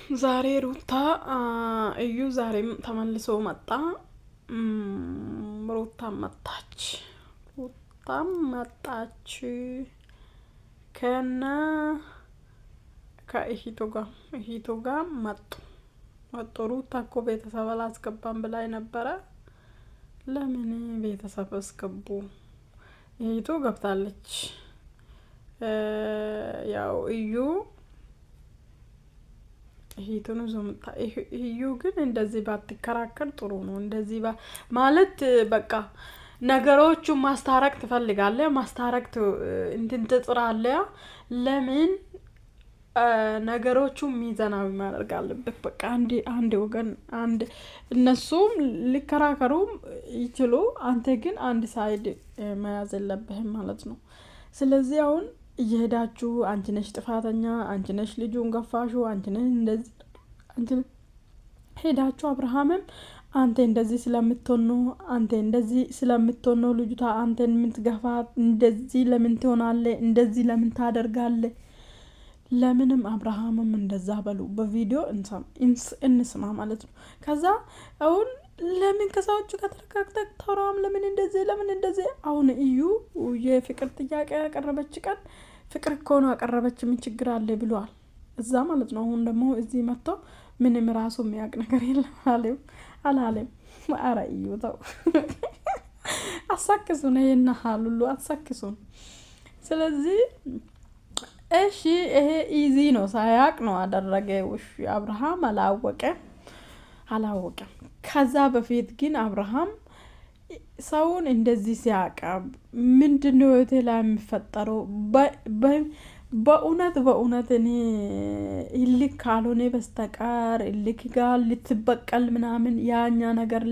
ዛሬ ሩታ እዩ ዛሬም ተመልሶ መጣ። ሩታም መጣች ሩታም መጣች ከና ከእሂቱ ጋር መጡ። ሩታ እኮ ቤተሰብ አላስገባም ብላኝ ነበረ። ለምን ቤተሰብ አስገቡ? እሂቱ ገብታለች። ያው እሂቱን ዞምታ እዩ ግን እንደዚህ ባትከራከር ጥሩ ነው። እንደዚህ ማለት በቃ ነገሮቹን ማስታረቅ ትፈልጋለህ፣ ማስታረቅ እንትን ትጥራለህ። ለምን ነገሮቹን ሚዛናዊ ማድረግ አለበት። በቃ አንድ ወገን እነሱም ሊከራከሩም ይችሉ፣ አንተ ግን አንድ ሳይድ መያዝ የለብህም ማለት ነው። ስለዚህ አሁን እየሄዳችሁ አንቺ ነሽ ጥፋተኛ፣ አንቺ ነሽ ልጁን ገፋሹ፣ አንቺ ነሽ እንደዚህ አንቺ ሄዳችሁ አብርሃምም አንተ እንደዚህ ስለምትሆን ነው፣ አንተ እንደዚህ ስለምትሆን ነው ልጅቷ አንተን የምትገፋት፣ እንደዚህ ለምን ትሆናለህ፣ እንደዚህ ለምን ታደርጋለህ? ለምንም አብርሃምም እንደዛ በሉ በቪዲዮ እንስማ ማለት ነው። ከዛ አሁን ለምን ከሰዎቹ ከተረጋግተህ ተራም ለምን እንደዚህ አሁን እዩ የፍቅር ጥያቄ ያቀረበች ቀን ፍቅር እኮ ነው ያቀረበች፣ ምን ችግር አለ ብሏል እዛ ማለት ነው። አሁን ደግሞ እዚህ መጥቶ ምንም ራሱ የሚያውቅ ነገር የለም አላለም። ኧረ እዩ ተው አሳክሱን፣ ይሄን ሁሉ አሳክሱን። ስለዚህ እሺ ይሄ ኢዚ ነው፣ ሳያቅ ነው አደረገው። እሺ አብርሃም አላወቀም። ከዛ በፊት ግን አብርሃም ሰውን እንደዚህ ሲያቀብ ምንድነው የተላ የሚፈጠረው? በእውነት እኔ ይልክ ካልሆነ በስተቀር ይልክ ጋር ልትበቀል ምናምን ያኛ ነገር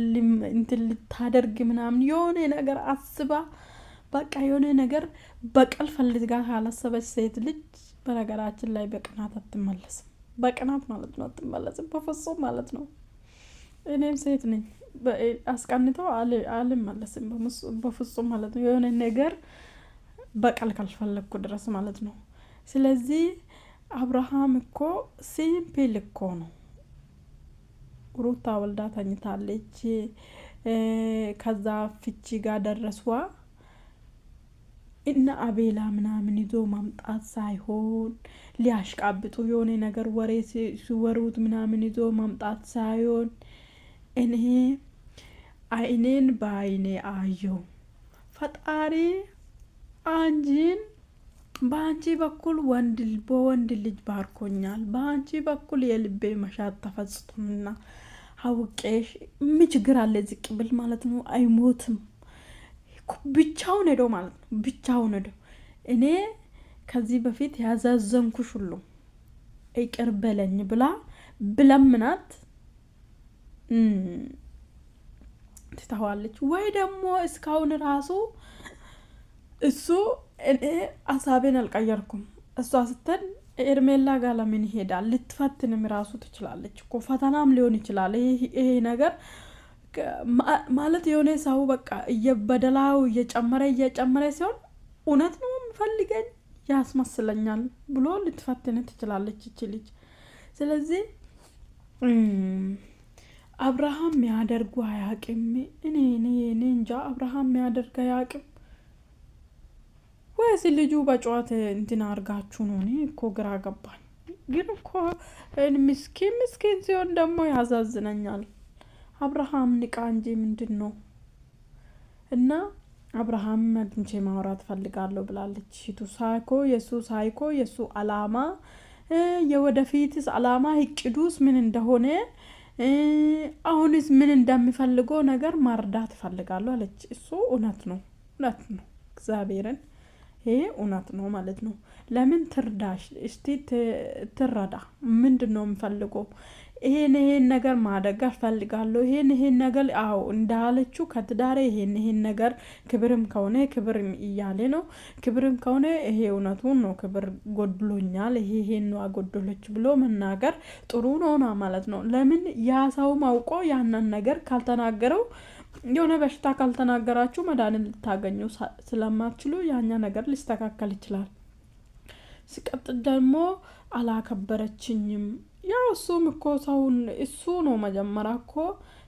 እንትን ልታደርግ ምናምን የሆነ ነገር አስባ በቃ የሆነ ነገር በቀል ፈልጋ ካላሰበች ሴት ልጅ በነገራችን ላይ በቅናት አትመለስም። በቅናት ማለት ነው አትመለስም በፍጹም ማለት ነው። እኔም ሴት ነኝ፣ አስቀንተው አልመለስም በፍጹም ማለት ነው። የሆነ ነገር በቀል ካልፈለግኩ ድረስ ማለት ነው። ስለዚህ አብርሃም እኮ ሲምፕል እኮ ነው። ሩታ ወልዳ ተኝታለች። ከዛ ፍቺ ጋር ደረስዋ እና አቤላ ምናምን ይዞ ማምጣት ሳይሆን ሊያሽቃብጡ የሆነ ነገር ወሬ ሲወሩት ምናምን ይዞ ማምጣት ሳይሆን እኔ አይኔን በአይኔ አየው። ፈጣሪ አንጂን በአንቺ በኩል በወንድ ልጅ ባርኮኛል። በአንቺ በኩል የልቤ መሻት ተፈጽቶና አውቄሽ ምን ችግር አለ? ዝቅ ብል ማለት ነው። አይሞትም። ብቻውን ሄዶ ማለት ነው። ብቻውን ሄዶ እኔ ከዚህ በፊት ያዛዘንኩሽ ሁሉ ይቅር በለኝ ብላ ብለምናት ትተዋለች ወይ ደግሞ እስካሁን ራሱ እሱ እኔ አሳቤን አልቀየርኩም እሷ ስትል ኤርሜላ ጋር ለምን ይሄዳል? ልትፈትንም ራሱ ትችላለች እኮ ፈተናም ሊሆን ይችላል። ይሄ ነገር ማለት የሆነ ሰው በቃ እየበደላው እየጨመረ ሲሆን እውነት ነው የምፈልገኝ ያስመስለኛል ብሎ ልትፈትን ትችላለች እቺ ልጅ። ስለዚህ አብርሃም ያደርጉ አያቅም። እኔ እንጃ አብርሃም ያደርግ አያቅም ወይስ ልጁ በጨዋታ እንትን አርጋችሁ ነው? እኔ እኮ ግራ ገባኝ። ግን እኮ ምስኪን ሲሆን ደግሞ ያዛዝነኛል። አብርሃም ንቃ እንጂ ምንድን ነው? እና አብርሃም መጥንቼ ማውራት ፈልጋለሁ ብላለች። ሳይኮ የሱ አላማ የወደፊትስ አላማ እቅዱስ ምን እንደሆነ አሁንስ ምን እንደሚፈልገው ነገር ማርዳት ፈልጋለሁ አለች። እሱ እውነት ነው እግዚአብሔርን ይሄ እውነት ነው ማለት ነው። ለምን ትርዳሽ? እስቲ ትረዳ። ምንድነው የምፈልገው? ይሄን ነገር ማደጋር ፈልጋለሁ። ይሄን ነገር አው እንዳለችው ከትዳሬ ይሄን ነገር ክብርም ከሆነ ክብርም እያለ ነው። ክብርም ከሆነ ይሄ እውነቱን ነው። ክብር ጎድሎኛል፣ ይሄን ነው አጎደለች ብሎ መናገር ጥሩ ነው ማለት ነው። ለምን ያ ሰው ማውቆ ያንን ነገር ካልተናገረው የሆነ በሽታ ካልተናገራችሁ መድኃኒት ልታገኙ ስለማትችሉ ያኛ ነገር ሊስተካከል ይችላል። ሲቀጥል ደግሞ አላከበረችኝም። ያው እሱም እኮ ሰውን እሱ ነው መጀመሪያ እኮ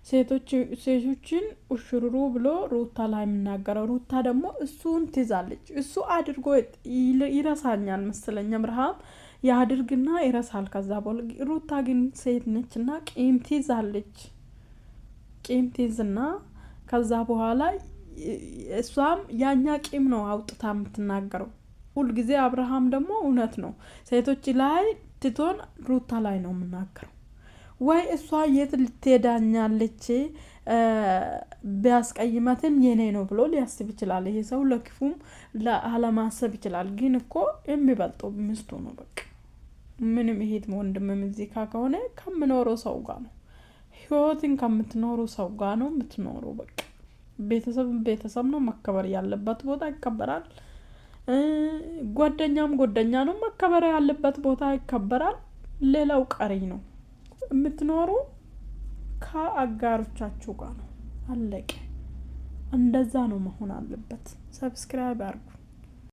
ሴቶችን ውሽሩሩ ብሎ ሩታ ላይ የምናገረው። ሩታ ደግሞ እሱን ትይዛለች። እሱ አድርጎ ይረሳኛል መሰለኝ። አብርሃም ያድርግና ይረሳል። ከዛ በኋላ ሩታ ግን ሴት ነችና ቂም ትይዛለች። ቂም ትይዝና ከዛ በኋላ እሷም ያኛ ቂም ነው አውጥታ የምትናገረው ሁልጊዜ። አብርሃም ደግሞ እውነት ነው ሴቶች ላይ ትቶን ሩታ ላይ ነው የምናገረው። ወይ እሷ የት ልትሄዳኛለች ቢያስቀይማትም የኔ ነው ብሎ ሊያስብ ይችላል። ይሄ ሰው ለክፉም ለአለማሰብ ይችላል። ግን እኮ የሚበልጠው ሚስቱ ነው። በቃ ምንም ይሄት ወንድምም እዚህ ከሆነ ከምኖረው ሰው ጋር ነው፣ ህይወትን ከምትኖሩ ሰው ጋር ነው የምትኖረው። በቃ ቤተሰብ ነው፣ መከበር ያለበት ቦታ ይከበራል። ጓደኛ ነው፣ መከበር ያለበት ቦታ ይከበራል። ሌላው ቀሪ ነው። የምትኖሩ ከአጋሮቻችሁ ጋር ነው። አለቀ። እንደዛ ነው መሆን አለበት። ሰብስክራይብ አድርጉ።